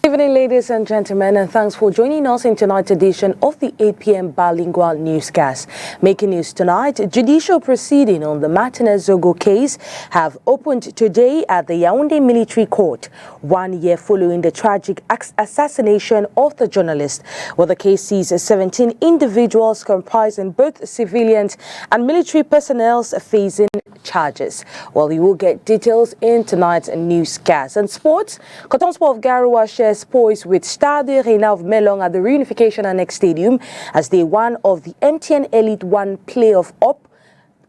Good evening, ladies and gentlemen, and thanks for joining us in tonight's edition of the 8 p.m. bilingual newscast. Making news tonight, judicial proceedings on the Martinez Zogo case have opened today at the Yaoundé Military Court, 1 year following the tragic assassination of the journalist, where the case sees 17 individuals comprising both civilians and military personnel facing charges. Well, you will get details in tonight's newscast. And sports, Cotton Sport of Garoua shares poise with Stade Reina of Melong at the Reunification Annex Stadium as day one of the MTN Elite One playoff up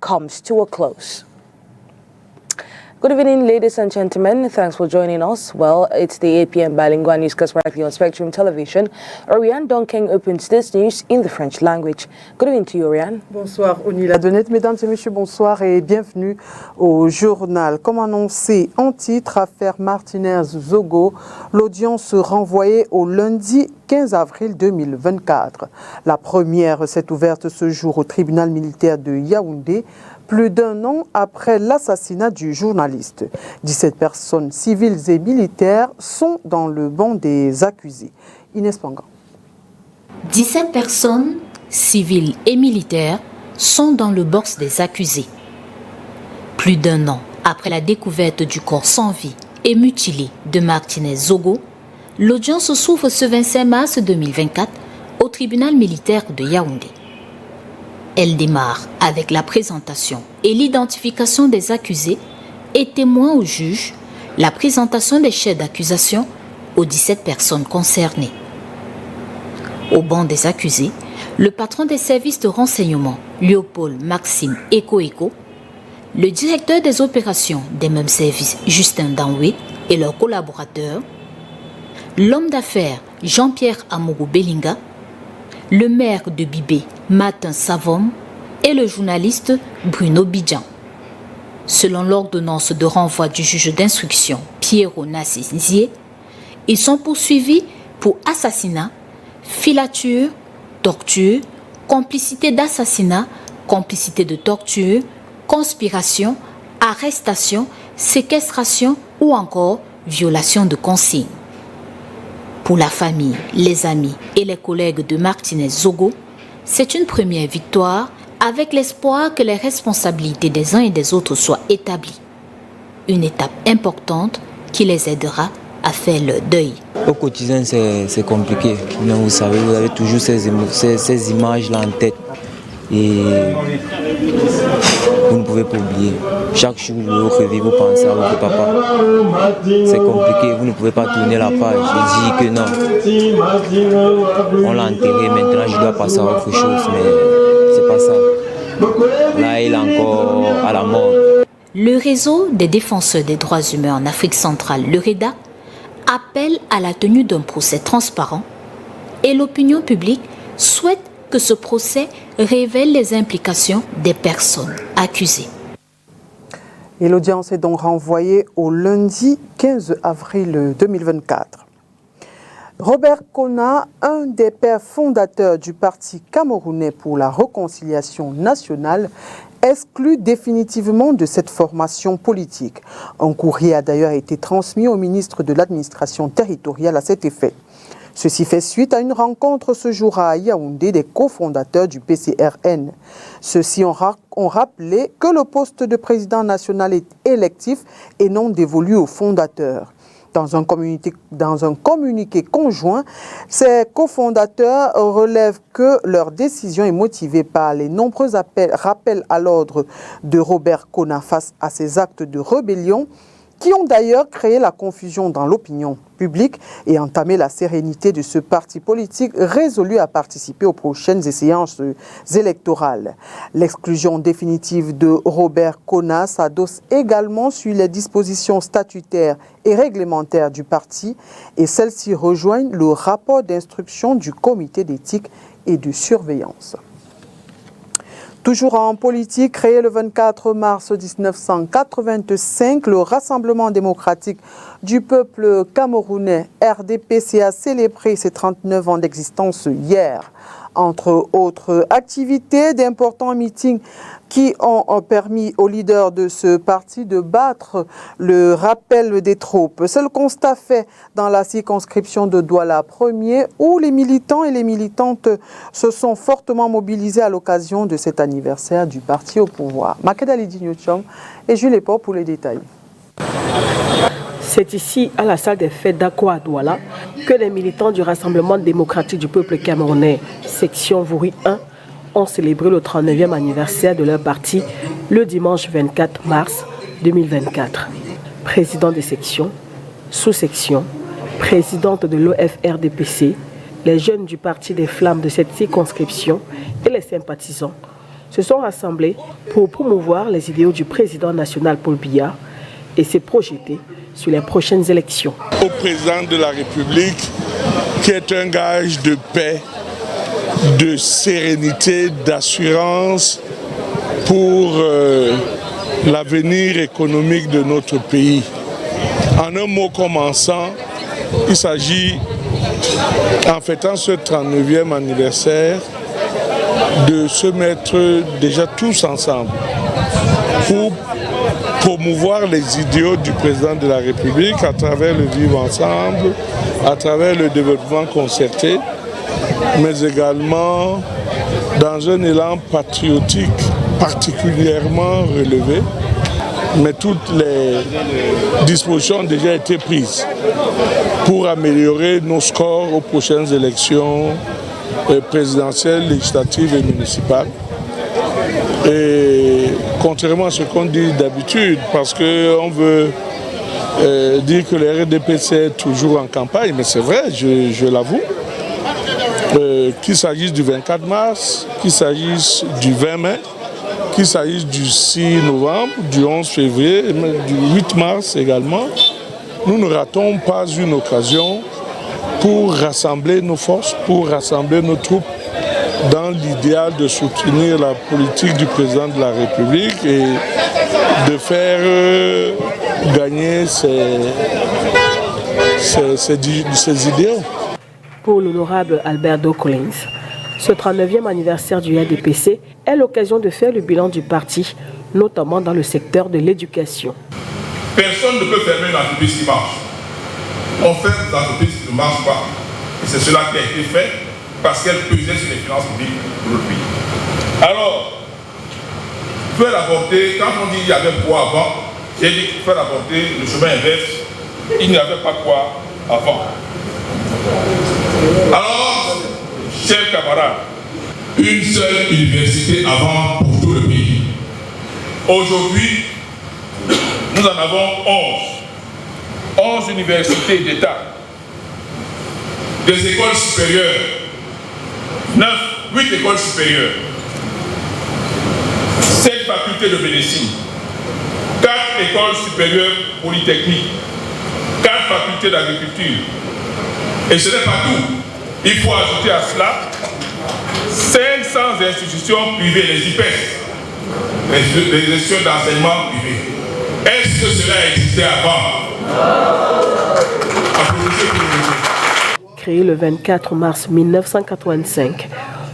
comes to a close. Good evening, ladies and gentlemen. Thanks for joining us. Well, it's the 8 p.m. bilingual newscast right here on Spectrum Television. Oriane Donkeng opens this news in the French language. Good evening to you, Oriane. Bonsoir, Onila Donette. Mesdames et messieurs, bonsoir et bienvenue au journal. Comme annoncé en titre, affaire Martinez-Zogo, l'audience renvoyée au lundi 15 avril 2024. La première s'est ouverte ce jour au tribunal militaire de Yaoundé, plus d'un an après l'assassinat du journaliste. 17 personnes civiles et militaires sont dans le banc des accusés. Inès Panga. 17 personnes civiles et militaires sont dans le box des accusés. Plus d'un an après la découverte du corps sans vie et mutilé de Martinez Zogo, l'audience s'ouvre ce 25 mars 2024 au tribunal militaire de Yaoundé. Elle démarre avec la présentation et l'identification des accusés et témoins au juge, la présentation des chefs d'accusation aux 17 personnes concernées. Au banc des accusés, le patron des services de renseignement, Léopold Maxime Eko, le directeur des opérations des mêmes services, Justin Danoué, et leurs collaborateurs, l'homme d'affaires Jean-Pierre Amourou Belinga, le maire de Bibé, Martin Savom, et le journaliste Bruno Bidjan. Selon l'ordonnance de renvoi du juge d'instruction Pierrot Nassizier, ils sont poursuivis pour assassinat, filature, torture, complicité d'assassinat, complicité de torture, conspiration, arrestation, séquestration ou encore violation de consignes. Pour la famille, les amis et les collègues de Martinez Zogo, c'est une première victoire avec l'espoir que les responsabilités des uns et des autres soient établies. Une étape importante qui les aidera à faire leur deuil. Au quotidien, c'est compliqué. Mais vous savez, vous avez toujours ces images-là en tête. Et vous ne pouvez pas oublier. Chaque jour, vous revez, vous pensez à votre papa. C'est compliqué, vous ne pouvez pas tourner la page et dire que non. On l'a enterré, maintenant je dois passer à autre chose. Mais c'est pas ça. Là, il est encore à la mort. Le réseau des défenseurs des droits humains en Afrique centrale, le REDA, appelle à la tenue d'un procès transparent et l'opinion publique souhaite que ce procès révèle les implications des personnes accusées. Et l'audience est donc renvoyée au lundi 15 avril 2024. Robert Kona, un des pères fondateurs du Parti camerounais pour la réconciliation nationale, exclu définitivement de cette formation politique. Un courrier a d'ailleurs été transmis au ministre de l'administration territoriale à cet effet. Ceci fait suite à une rencontre ce jour à Yaoundé des cofondateurs du PCRN. Ceux-ci ont rappelé que le poste de président national est électif et non dévolu aux fondateurs. Dans un communiqué conjoint, ces cofondateurs relèvent que leur décision est motivée par les nombreux rappels à l'ordre de Robert Kona face à ces actes de rébellion qui ont d'ailleurs créé la confusion dans l'opinion publique et entamé la sérénité de ce parti politique résolu à participer aux prochaines échéances électorales. L'exclusion définitive de Robert Kona s'adosse également sur les dispositions statutaires et réglementaires du parti et celles-ci rejoignent le rapport d'instruction du comité d'éthique et de surveillance. Toujours en politique, créé le 24 mars 1985, le Rassemblement démocratique du peuple camerounais, RDPC, a célébré ses 39 ans d'existence hier. Entre autres activités, d'importants meetings qui ont permis aux leaders de ce parti de battre le rappel des troupes. C'est le constat fait dans la circonscription de Douala 1er où les militants et les militantes se sont fortement mobilisés à l'occasion de cet anniversaire du parti au pouvoir. Makeda Lidi-Nyochong et Jules Epor pour les détails. C'est ici, à la salle des fêtes d'Akwa à Douala, que les militants du Rassemblement démocratique du peuple camerounais, section Vouri 1, ont célébré le 39e anniversaire de leur parti le dimanche 24 mars 2024. Président des sections, sous-sections, présidente de l'OFRDPC, les jeunes du parti des Flammes de cette circonscription et les sympathisants se sont rassemblés pour promouvoir les idéaux du président national Paul Biya et se projeter sur les prochaines élections. Au président de la République, qui est un gage de paix, de sérénité, d'assurance pour l'avenir économique de notre pays. En un mot commençant, il s'agit, en fêtant ce 39e anniversaire, de se mettre déjà tous ensemble pour promouvoir les idéaux du président de la République à travers le vivre ensemble, à travers le développement concerté, mais également dans un élan patriotique particulièrement relevé. Mais toutes les dispositions ont déjà été prises pour améliorer nos scores aux prochaines élections présidentielles, législatives et municipales. Et contrairement à ce qu'on dit d'habitude, parce qu'on veut dire que le RDPC est toujours en campagne, mais c'est vrai, je l'avoue. Qu'il s'agisse du 24 mars, qu'il s'agisse du 20 mai, qu'il s'agisse du 6 novembre, du 11 février, du 8 mars également, nous ne ratons pas une occasion pour rassembler nos forces, pour rassembler nos troupes dans l'idéal de soutenir la politique du président de la République et de faire gagner ses idéaux. Pour l'honorable Alberto Collins, ce 39e anniversaire du RDPC est l'occasion de faire le bilan du parti, notamment dans le secteur de l'éducation. Personne ne peut fermer une entreprise qui marche. On ferme des entreprises qui ne marchent pas. Et c'est cela qui a été fait parce qu'elle pesait sur les finances publiques de notre pays. Alors, faire aborder, quand on dit qu'il y avait quoi avant, j'ai dit qu'il faut aborder le chemin inverse. Il n'y avait pas quoi avant. Alors, chers camarades, une seule université avant pour tout le pays. Aujourd'hui, nous en avons 11 universités d'État, des écoles supérieures, 8 écoles supérieures, 7 facultés de médecine, 4 écoles supérieures polytechniques, 4 facultés d'agriculture. Et ce n'est pas tout. Il faut ajouter à cela 500 institutions privées, les IPES, les institutions d'enseignement privé. Est-ce que cela existait avant? Créé le 24 mars 1985,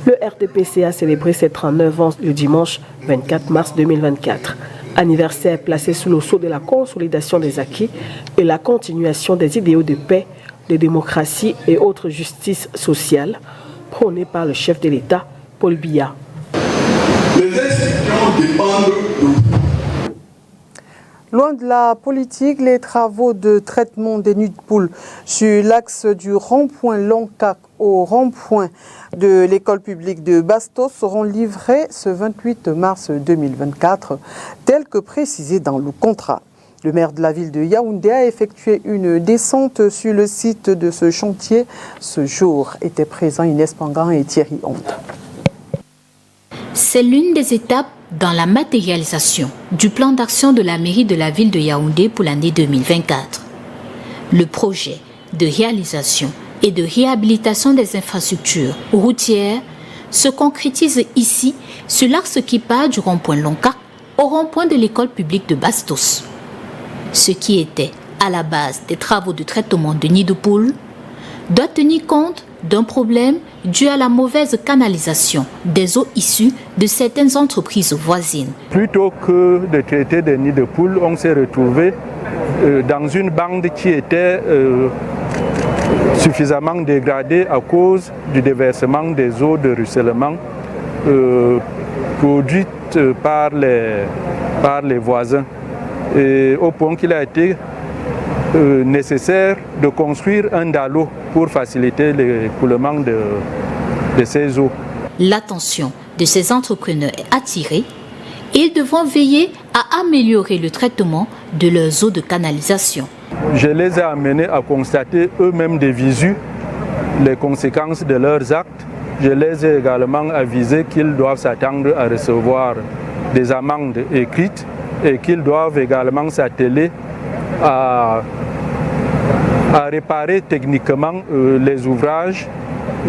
le RDPC a célébré ses 39 ans le dimanche 24 mars 2024. Anniversaire placé sous le sceau de la consolidation des acquis et la continuation des idéaux de paix, de démocratie et autres justice sociale prônés par le chef de l'État, Paul Biya. Les institutions dépendent de... Loin de la politique, les travaux de traitement des nids de poules sur l'axe du rond-point Loncac au rond-point de l'école publique de Bastos seront livrés ce 28 mars 2024, tel que précisé dans le contrat. Le maire de la ville de Yaoundé a effectué une descente sur le site de ce chantier. Ce jour étaient présents Inès Pangan et Thierry Honte. C'est l'une des étapes dans la matérialisation du plan d'action de la mairie de la ville de Yaoundé pour l'année 2024. Le projet de réalisation et de réhabilitation des infrastructures routières se concrétise ici sur l'axe qui part du rond-point Loncac au rond-point de l'école publique de Bastos. Ce qui était à la base des travaux de traitement de nids de poules doit tenir compte d'un problème dû à la mauvaise canalisation des eaux issues de certaines entreprises voisines. Plutôt que de traiter des nids de poules, on s'est retrouvé dans une bande qui était suffisamment dégradée à cause du déversement des eaux de ruissellement produites par les voisins. Et au point qu'il a été nécessaire de construire un dallo pour faciliter l'écoulement de ces eaux. L'attention de ces entrepreneurs est attirée et ils devront veiller à améliorer le traitement de leurs eaux de canalisation. Je les ai amenés à constater eux-mêmes de visu les conséquences de leurs actes. Je les ai également avisés qu'ils doivent s'attendre à recevoir des amendes écrites et qu'ils doivent également s'atteler à réparer techniquement les ouvrages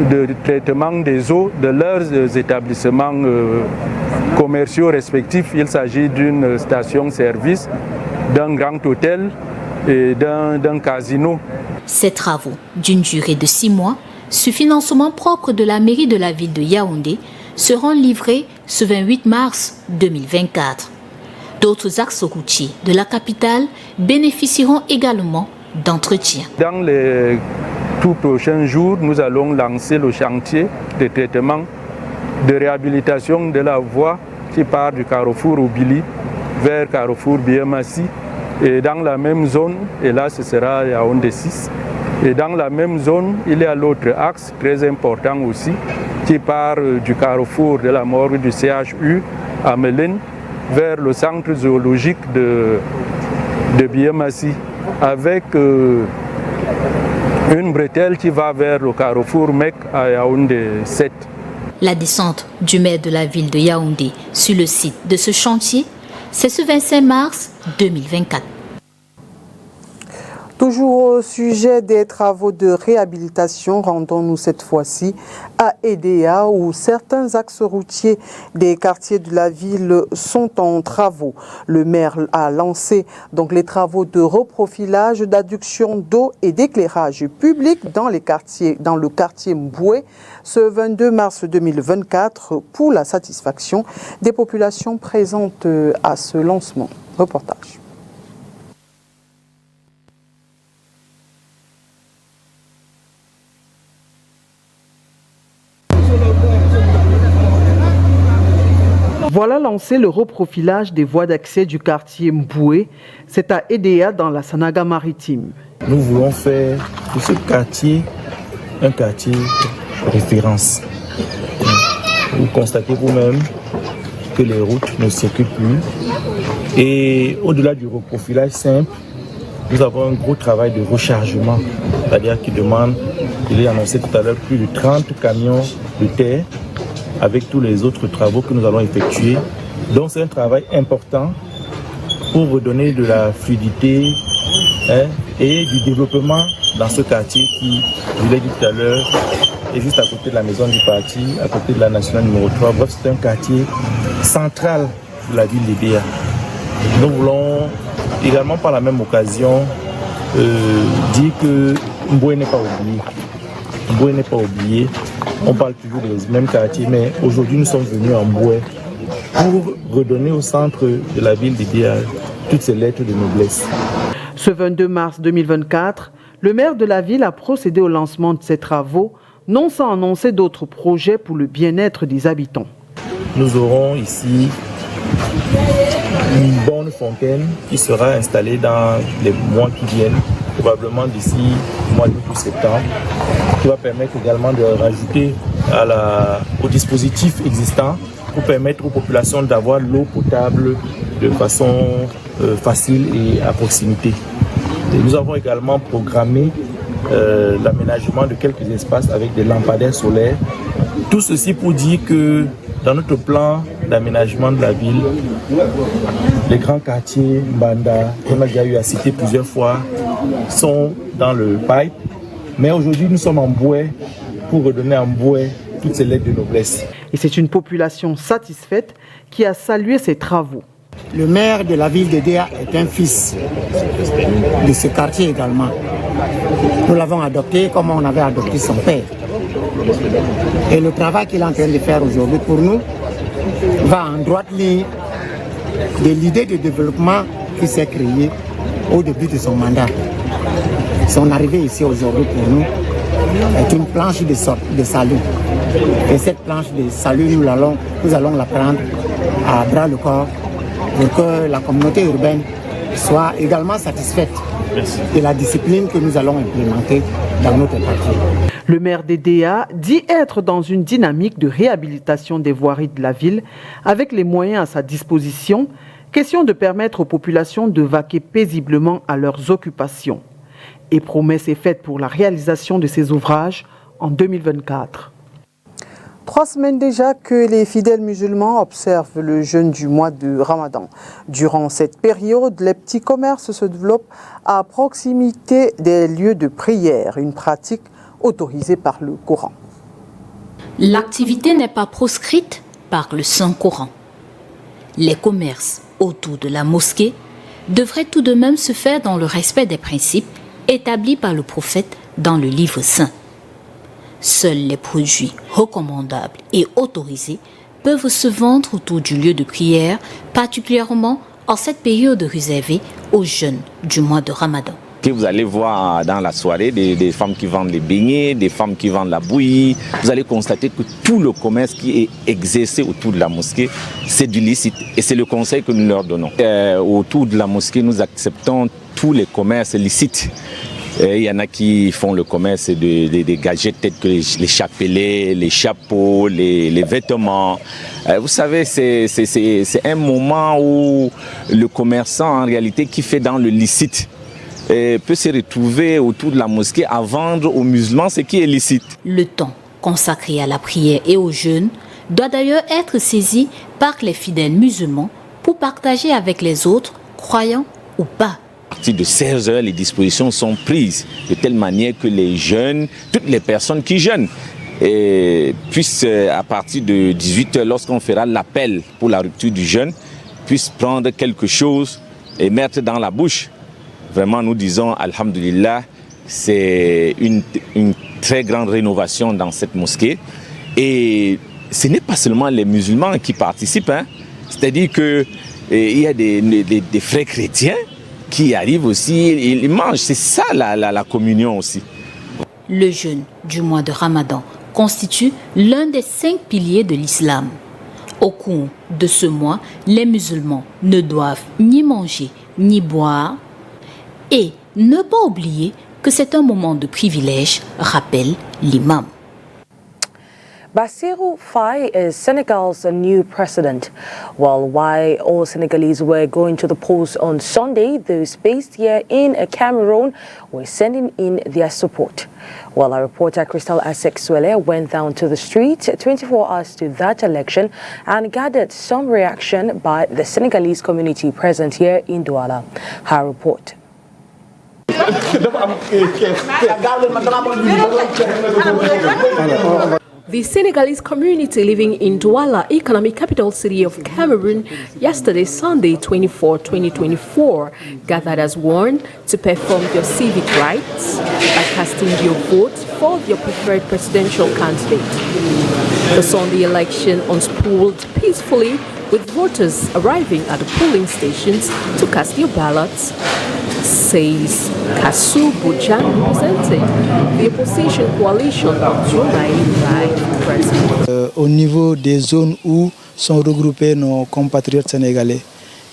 de traitement des eaux de leurs établissements commerciaux respectifs. Il s'agit d'une station-service, d'un grand hôtel et d'un casino. Ces travaux, d'une durée de 6 mois, sous financement propre de la mairie de la ville de Yaoundé, seront livrés ce 28 mars 2024. D'autres axes routiers de la capitale bénéficieront également d'entretien. Dans les tout prochains jours, nous allons lancer le chantier de traitement de réhabilitation de la voie qui part du carrefour Obili vers carrefour Biémassi. Et dans la même zone, et là ce sera Yaoundé 6, et dans la même zone, il y a l'autre axe très important aussi qui part du carrefour de la morgue du CHU à Mélène vers le centre zoologique de Biémassi, avec une bretelle qui va vers le carrefour Mek à Yaoundé 7. La descente du maire de la ville de Yaoundé sur le site de ce chantier, c'est ce 25 mars 2024. Toujours au sujet des travaux de réhabilitation, rendons-nous cette fois-ci à Edea où certains axes routiers des quartiers de la ville sont en travaux. Le maire a lancé donc les travaux de reprofilage, d'adduction d'eau et d'éclairage public dans le quartier Mboué ce 22 mars 2024 pour la satisfaction des populations présentes à ce lancement. Reportage. Voilà lancé le reprofilage des voies d'accès du quartier Mboué. C'est à Edea dans la Sanaga maritime. Nous voulons faire de ce quartier un quartier référence. Vous constatez vous-même que les routes ne circulent plus. Et au-delà du reprofilage simple, nous avons un gros travail de rechargement. C'est-à-dire qui demande, il est annoncé tout à l'heure, plus de 30 camions de terre avec tous les autres travaux que nous allons effectuer. Donc c'est un travail important pour redonner de la fluidité et du développement dans ce quartier qui, je l'ai dit tout à l'heure, est juste à côté de la maison du parti, à côté de la nationale numéro 3. Bref, c'est un quartier central de la ville d'Edea. Nous voulons également par la même occasion dire que Mboué n'est pas oublié. Mboué n'est pas oublié. On parle toujours des mêmes quartiers, mais aujourd'hui nous sommes venus en Mboué pour redonner au centre de la ville d'Edea toutes ces lettres de noblesse. Ce 22 mars 2024, le maire de la ville a procédé au lancement de ces travaux, non sans annoncer d'autres projets pour le bien-être des habitants. Nous aurons ici une borne fontaine qui sera installée dans les mois qui viennent, probablement d'ici le mois d'août ou septembre, qui va permettre également de rajouter au dispositif existant pour permettre aux populations d'avoir l'eau potable de façon facile et à proximité. Et nous avons également programmé l'aménagement de quelques espaces avec des lampadaires solaires. Tout ceci pour dire que dans notre plan d'aménagement de la ville, les grands quartiers, Mbanda, qu'on a déjà eu à citer plusieurs fois, sont dans le pipe. Mais aujourd'hui, nous sommes en Mboué pour redonner à Mboué toutes ces lettres de noblesse. Et c'est une population satisfaite qui a salué ces travaux. Le maire de la ville d'Edea est un fils de ce quartier également. Nous l'avons adopté comme on avait adopté son père. Et le travail qu'il est en train de faire aujourd'hui pour nous va en droite ligne de l'idée de développement qui s'est créée au début de son mandat. Son arrivée ici aujourd'hui pour nous est une planche de salut. Et cette planche de salut, nous allons la prendre à bras le corps pour que la communauté urbaine soit également satisfaite de la discipline que nous allons implémenter dans notre quartier. Le maire d'Edea dit être dans une dynamique de réhabilitation des voiries de la ville avec les moyens à sa disposition, question de permettre aux populations de vaquer paisiblement à leurs occupations. Et promesse est faite pour la réalisation de ces ouvrages en 2024. 3 semaines déjà que les fidèles musulmans observent le jeûne du mois de Ramadan. Durant cette période, les petits commerces se développent à proximité des lieux de prière, une pratique autorisée par le Coran. L'activité n'est pas proscrite par le Saint-Coran. Les commerces autour de la mosquée devraient tout de même se faire dans le respect des principes établis par le prophète dans le livre saint. Seuls les produits recommandables et autorisés peuvent se vendre autour du lieu de prière, particulièrement en cette période réservée aux jeûnes du mois de Ramadan. Vous allez voir dans la soirée des femmes qui vendent les beignets, des femmes qui vendent la bouillie. Vous allez constater que tout le commerce qui est exercé autour de la mosquée, c'est du licite. Et c'est le conseil que nous leur donnons. Autour de la mosquée, nous acceptons tous les commerces licites. Il y en a qui font le commerce des gadgets tels que les chapelets, les chapeaux, les vêtements. Vous savez, c'est un moment où le commerçant, en réalité, qui fait dans le licite, peut se retrouver autour de la mosquée à vendre aux musulmans ce qui est licite. Le temps consacré à la prière et au jeûne doit d'ailleurs être saisi par les fidèles musulmans pour partager avec les autres, croyants ou pas. À partir de 16 heures, les dispositions sont prises de telle manière que les jeunes, toutes les personnes qui jeûnent, puissent, à partir de 18 heures, lorsqu'on fera l'appel pour la rupture du jeûne, puissent prendre quelque chose et mettre dans la bouche. Vraiment, nous disons, alhamdulillah, c'est une très grande rénovation dans cette mosquée. Et ce n'est pas seulement les musulmans qui participent, hein. C'est-à-dire qu'il y a des frères chrétiens qui arrivent aussi, ils mangent. C'est ça la communion aussi. Le jeûne du mois de Ramadan constitue l'un des 5 piliers de l'islam. Au cours de ce mois, les musulmans ne doivent ni manger ni boire. Et ne pas oublier que c'est un moment de privilège, rappelle l'imam. Bassirou Faye is Senegal's new president. Well, while all Senegalese were going to the polls on Sunday, those based here in Cameroon were sending in their support. Well, our reporter Crystal Asek-Swele went down to the street 24 hours to that election and gathered some reaction by the Senegalese community present here in Douala. Her report. The Senegalese community living in Douala, economic capital city of Cameroon, yesterday, Sunday, 2024, gathered as one to perform their civic rights by casting your vote for their preferred presidential candidate. The Sunday election unspooled peacefully, with voters arriving at the polling stations to cast their ballots, says Kassou Bojan, representing the opposition coalition joined by the president. Au niveau des zones où sont regroupés nos compatriotes sénégalais.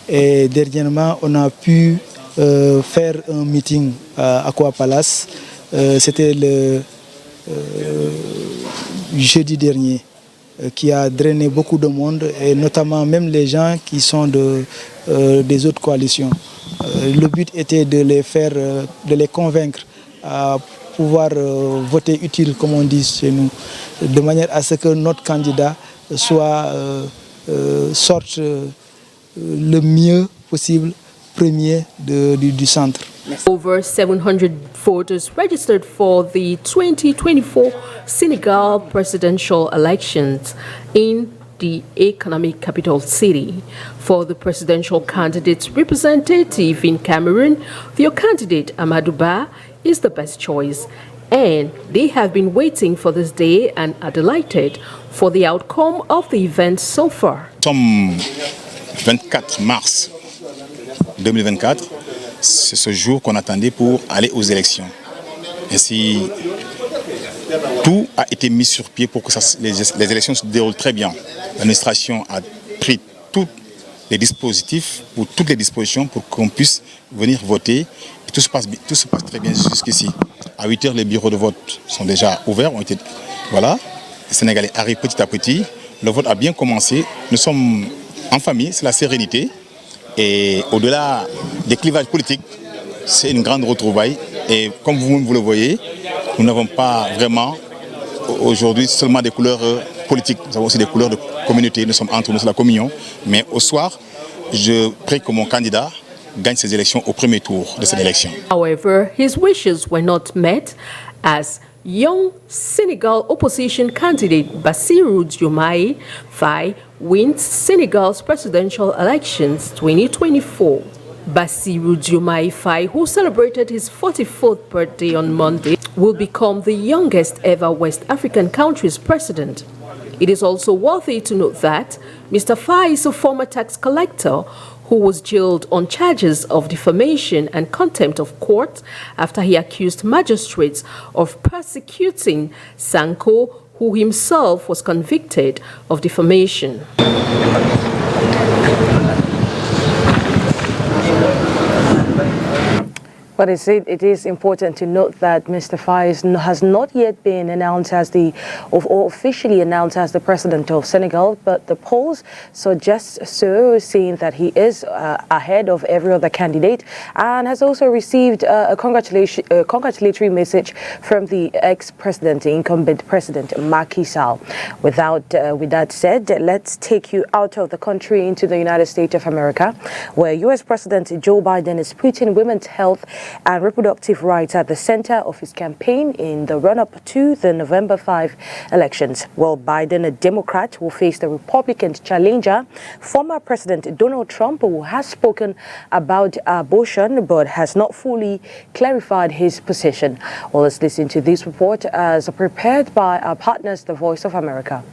Et dernièrement, on a pu faire un meeting à Aqua Palace. C'était le jeudi dernier, qui a drainé beaucoup de monde, et notamment même les gens qui sont des autres coalitions. Le but était de les convaincre à pouvoir voter utile, comme on dit chez nous, de manière à ce que notre candidat sorte le mieux possible premier du centre. Over 700 voters registered for the 2024 Senegal presidential elections in the economic capital city. For the presidential candidate's representative in Cameroon, their candidate Amadou Ba is the best choice. And they have been waiting for this day and are delighted for the outcome of the event so far. Nous sommes 24 mars 2024, c'est ce jour qu'on attendait pour aller aux élections. Ainsi, tout a été mis sur pied pour que les élections se déroulent très bien. L'administration a pris tous les dispositifs, ou toutes les dispositions pour qu'on puisse venir voter. Et tout se passe très bien jusqu'ici. À 8 heures, les bureaux de vote sont déjà ouverts. Voilà. Les Sénégalais arrivent petit à petit. Le vote a bien commencé. Nous sommes en famille, c'est la sérénité. Et au-delà des clivages politiques, c'est une grande retrouvaille. Et comme vous le voyez, nous n'avons pas vraiment aujourd'hui seulement des couleurs politiques. Nous avons aussi des couleurs de communauté. Nous sommes entre nous, c'est la communion. Mais au soir, je prie que mon candidat gagne ces élections au premier tour de cette élection. However, his wishes were not met as young Senegal opposition candidate Bassirou Diomaye Faye wins Senegal's presidential elections 2024. Bassirou Diomaye Faye, who celebrated his 44th birthday on Monday, will become the youngest ever West African country's president. It is also worthy to note that Mr. Faye is a former tax collector who was jailed on charges of defamation and contempt of court after he accused magistrates of persecuting Sanko, who himself was convicted of defamation. But it is important to note that Mr. Faye has not yet been announced as or officially announced as the president of Senegal, but the polls suggest so, seeing that he is ahead of every other candidate, and has also received a congratulatory message from the ex-president, the incumbent president, Macky Sall. With that said, let's take you out of the country into the United States of America, where U.S. President Joe Biden is putting women's health and reproductive rights at the center of his campaign in the run-up to the November 5 elections. Well, Biden, a Democrat, will face the Republican challenger, former President Donald Trump, who has spoken about abortion but has not fully clarified his position. Well, let's listen to this report as prepared by our partners, The Voice of America.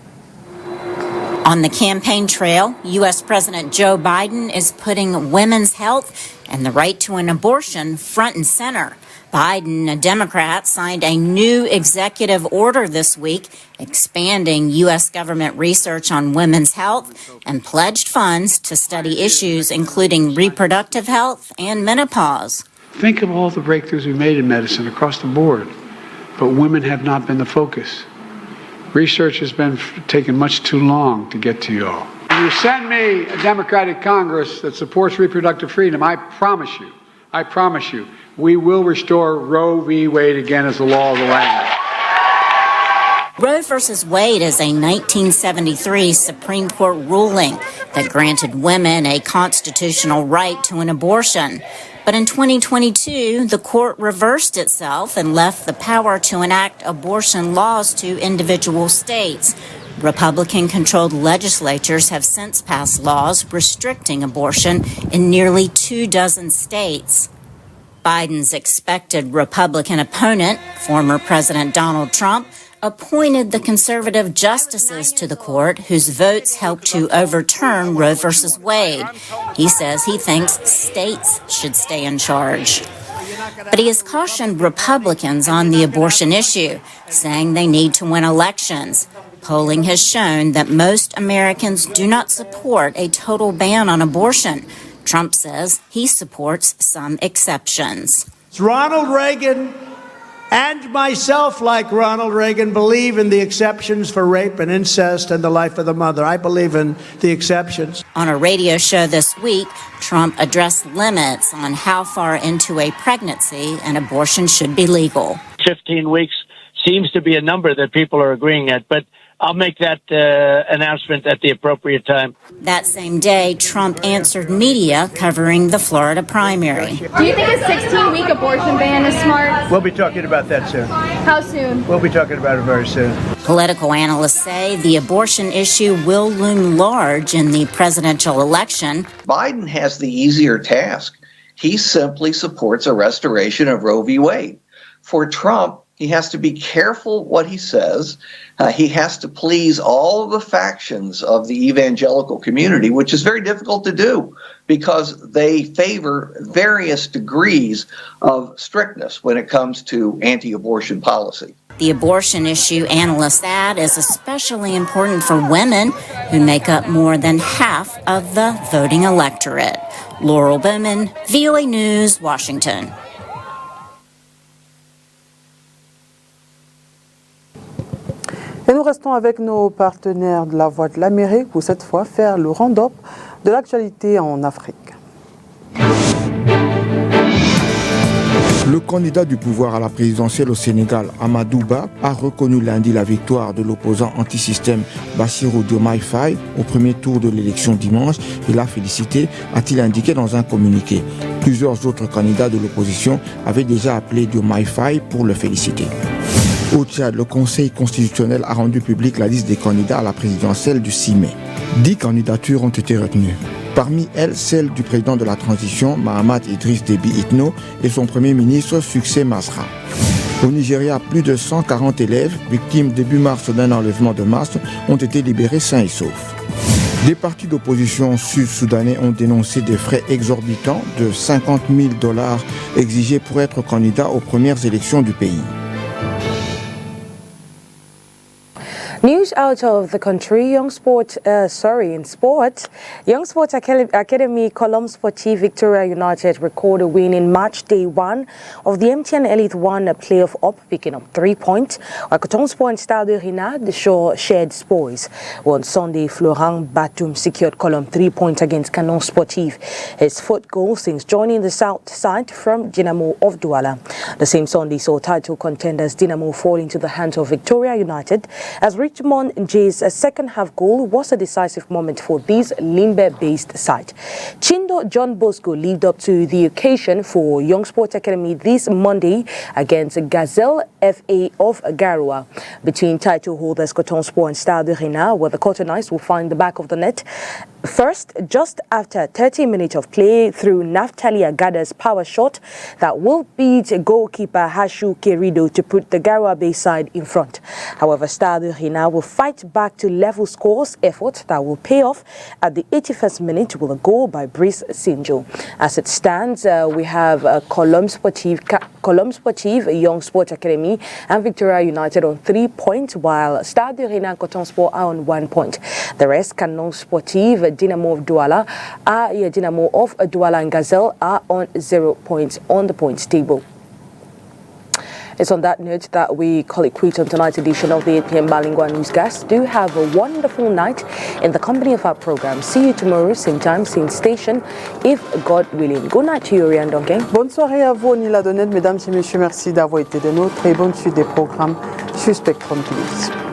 On the campaign trail, U.S. President Joe Biden is putting women's health and the right to an abortion front and center. Biden, a Democrat, signed a new executive order this week expanding U.S. government research on women's health and pledged funds to study issues including reproductive health and menopause. Think of all the breakthroughs we've made in medicine across the board, but women have not been the focus. Research has been taking much too long to get to you all. If you send me a Democratic Congress that supports reproductive freedom, I promise you, we will restore Roe v. Wade again as the law of the land. Roe v. Wade is a 1973 Supreme Court ruling that granted women a constitutional right to an abortion. But in 2022, the court reversed itself and left the power to enact abortion laws to individual states. Republican-controlled legislatures have since passed laws restricting abortion in nearly 24 states. Biden's expected Republican opponent, former President Donald Trump, appointed the conservative justices to the court whose votes helped to overturn Roe v. Wade. He says he thinks states should stay in charge. But he has cautioned Republicans on the abortion issue, saying they need to win elections. Polling has shown that most Americans do not support a total ban on abortion. Trump says he supports some exceptions. Ronald Reagan and myself, like Ronald Reagan, believe in the exceptions for rape and incest and the life of the mother. I believe in the exceptions. On a radio show this week, Trump addressed limits on how far into a pregnancy an abortion should be legal. 15 weeks seems to be a number that people are agreeing at, but I'll make that announcement at the appropriate time. That same day, Trump answered media covering the Florida primary. Do you think a 16-week abortion ban is smart? We'll be talking about that soon. How soon? We'll be talking about it very soon. Political analysts say the abortion issue will loom large in the presidential election. Biden has the easier task. He simply supports a restoration of Roe v. Wade. For Trump, He has to be careful what he says. He has to please all of the factions of the evangelical community, which is very difficult to do because they favor various degrees of strictness when it comes to anti-abortion policy. The abortion issue, analysts add, is especially important for women who make up more than half of the voting electorate. Laurel Bowman, VOA News, Washington. Et nous restons avec nos partenaires de la Voix de l'Amérique pour cette fois faire le round-up de l'actualité en Afrique. Le candidat du pouvoir à la présidentielle au Sénégal, Amadou Ba, a reconnu lundi la victoire de l'opposant anti-système Bassirou Diomaye Faye au premier tour de l'élection dimanche et l'a félicité, a-t-il indiqué dans un communiqué. Plusieurs autres candidats de l'opposition avaient déjà appelé Diomaye Faye pour le féliciter. Au Tchad, le Conseil constitutionnel a rendu publique la liste des candidats à la présidentielle du 6 mai. 10 candidatures ont été retenues. Parmi elles, celle du président de la transition, Mahamat Idriss Déby Itno, et son premier ministre, Succès Masra. Au Nigeria, plus de 140 élèves, victimes début mars d'un enlèvement de masse, ont été libérés sains et saufs. Des partis d'opposition sud-soudanais ont dénoncé des frais exorbitants de $50 000 exigés pour être candidat aux premières élections du pays. News out of the country, in sport, Young Sport Academy Colombe Sportive Victoria United recorded a win in match day 1 of the MTN Elite 1 playoff up, picking up 3 points, while Coton Sport and Stade de Renard shared spoils. On Sunday, Florent Batum secured Colombe 3 points against Canon Sportif, his 4th goal since joining the south side from Dynamo of Douala. The same Sunday saw title contenders Dynamo fall into the hands of Victoria United, as Richmond Jay's second half goal was a decisive moment for this Limbe-based side. Chindo John Bosco lived up to the occasion for Young Sport Academy this Monday against Gazelle FA of Garoua. Between title holders Coton Sport and Stade de Renard, where the Cotonistes will find the back of the net. First, just after 30 minutes of play through Naftali Agada's power shot that will beat goalkeeper Hashu Querido to put the Garoua Bay side in front. However, Stade de Renard will fight back to level scores effort that will pay off at the 81st minute with a goal by Brice Sinjo. As it stands, we have Colombe Sportive, Young Sport Academy and Victoria United on 3 points, while Stade de Renard and Coton Sport are on 1 point. The rest, Canon Sportive, Dynamo of Douala, Dynamo of Douala and Gazelle are on 0 points on the points table. It's on that note that we call it quits on tonight's edition of the 8 p.m. Bilingual Newscast. Do have a wonderful night in the company of our program. See you tomorrow, same time, same station, if God willing. Good night to you, Rian Dongen. Bonne soirée à vous, Nila Donnet. Mesdames et messieurs, merci d'avoir été des nôtres et bonne suite des programmes sur Spectrum Plus.